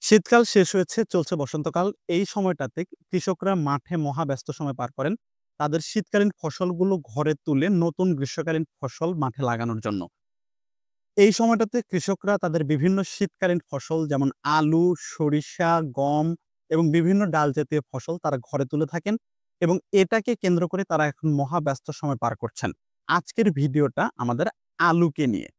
শীতকাল শেষ হয়েছে, চলছে বসন্তকাল। এই সময়টাতে কৃষকরা মাঠে মহা ব্যস্ত সময় পার করেন। তাদের শীতকালীন ফসলগুলো ঘরে তুলে নতুন গ্রীষ্মকালীন ফসল মাঠে লাগানোর জন্য। এই সময়টাতে কৃষকরা তাদের বিভিন্ন শীতকালীন ফসল যেমন আলু, সরিষা, গম এবং বিভিন্ন ডাল জাতীয় ফসল তারা ঘরে তুলে থাকেন এবং এটাকে কেন্দ্র করে তারা এখন মহা ব্যস্ত সময় পার করছেন। আজকের ভিডিওটা আমাদের আলুকে নিয়ে।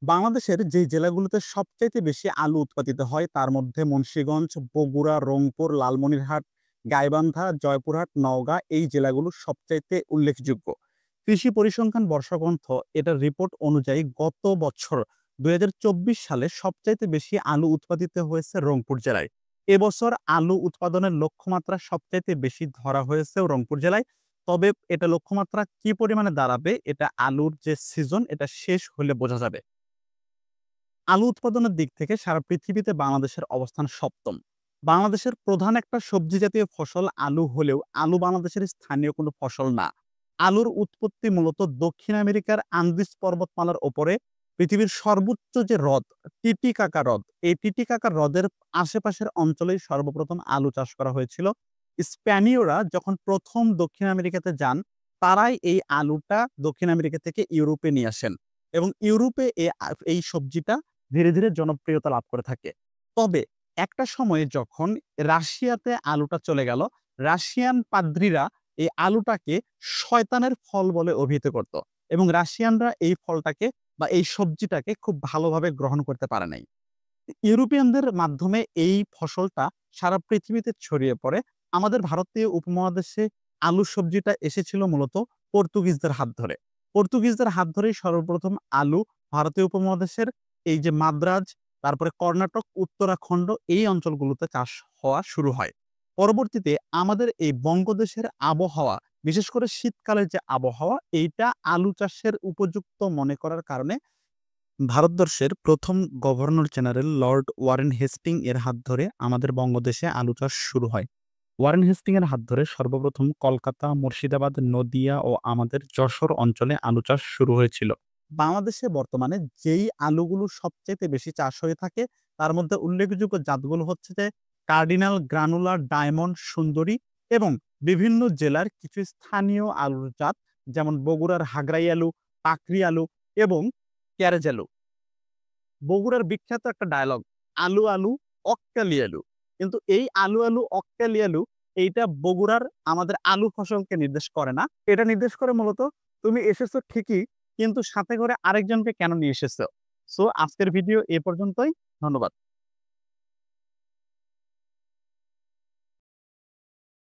বাংলাদেশের যে জেলাগুলোতে সবচাইতে বেশি আলু উৎপাদিত হয় তার মধ্যে মুন্সিগঞ্জ, বগুড়া, রংপুর, লালমনিরহাট, গাইবান্ধা, জয়পুরহাট, নওগাঁ এই জেলাগুলো সবচাইতে উল্লেখযোগ্য। কৃষি পরিসংখ্যান বর্ষগ্রন্থ এটার রিপোর্ট অনুযায়ী গত বছর ২০২৪ সালে সবচাইতে বেশি আলু উৎপাদিত হয়েছে রংপুর জেলায়। এবছর আলু উৎপাদনের লক্ষ্যমাত্রা সবচাইতে বেশি ধরা হয়েছে রংপুর জেলায়। তবে এটা লক্ষ্যমাত্রা কি পরিমাণে দাঁড়াবে এটা আলুর যে সিজন এটা শেষ হলে বোঝা যাবে। আলু উৎপাদনের দিক থেকে সারা পৃথিবীতে বাংলাদেশের অবস্থান সপ্তম। বাংলাদেশের প্রধান একটা সবজি জাতীয় ফসল আলু হলেও আলু বাংলাদেশের স্থানীয় কোনো ফসল না। আলুর উৎপত্তি মূলত দক্ষিণ আমেরিকার আন্দিজ পর্বতমালার ওপরে পৃথিবীর সর্বোচ্চ যে হ্রদ টিটিকাকা হ্রদ, এই টিটিকাকা হ্রদের আশেপাশের অঞ্চলেই সর্বপ্রথম আলু চাষ করা হয়েছিল। স্প্যানীয়রা যখন প্রথম দক্ষিণ আমেরিকাতে যান, তারাই এই আলুটা দক্ষিণ আমেরিকা থেকে ইউরোপে নিয়ে আসেন এবং ইউরোপে এই সবজিটা ধীরে, ধীরে জনপ্রিয়তা লাভ করে থাকে। তবে একটা সময়ে যখন রাশিয়াতে আলুটা চলে গেল, রাশিয়ান পাদ্রীরা এই আলুটাকে শয়তানের ফল বলে অভিহিত করত এবং রাশিয়ানরা এই ফলটাকে বা এই সবজিটাকে খুব ভালোভাবে গ্রহণ করতে পারে নাই। ইউরোপিয়ানদের মাধ্যমে এই ফসলটা সারা পৃথিবীতে ছড়িয়ে পড়ে। আমাদের ভারতীয় উপমহাদেশে আলু সবজিটা এসেছিল মূলত পর্তুগিজদের হাত ধরে। পর্তুগিজদের হাত ধরেই সর্বপ্রথম আলু ভারতীয় উপমহাদেশের এই যে মাদ্রাজ, তারপরে কর্ণাটক, উত্তরাখণ্ড এই অঞ্চলগুলোতে চাষ হওয়া শুরু হয়। পরবর্তীতে আমাদের এই বঙ্গদেশের আবহাওয়া, বিশেষ করে শীতকালের যে আবহাওয়া, এইটা আলু চাষের উপযুক্ত মনে করার কারণে ভারতবর্ষের প্রথম governor general lord Warren Hastings এর হাত ধরে আমাদের বঙ্গদেশে আলু চাষ শুরু হয়। ওয়ারেন হেস্টিং এর হাত ধরে সর্বপ্রথম কলকাতা, মুর্শিদাবাদ, নদিয়া ও আমাদের যশোর অঞ্চলে আলু চাষ শুরু হয়েছিল। বাংলাদেশে বর্তমানে যেই আলুগুলো সবচাইতে বেশি চাষ হয়ে থাকে তার মধ্যে উল্লেখযোগ্য জাতগুলো হচ্ছে যে কার্ডিনাল, গ্রানুলার, ডায়মন্ড, সুন্দরী এবং বিভিন্ন জেলার কিছু স্থানীয় আলুর জাত যেমন বগুড়ার হাগরাই আলু, পাকড়ি আলু এবং ক্যারেজ আলু। বগুড়ার বিখ্যাত একটা ডায়ালগ, আলু আলু অক্কালি আলু। কিন্তু এই আলু আলু অক্কালি আলু এইটা বগুড়ার আমাদের আলু ফসলকে নির্দেশ করে না। এটা নির্দেশ করে মূলত তুমি এসেছো ঠিকই, কিন্তু সাথে করে আরেকজনকে কেন নিয়ে এসেছো। সো আজকের ভিডিও এ পর্যন্তই। ধন্যবাদ।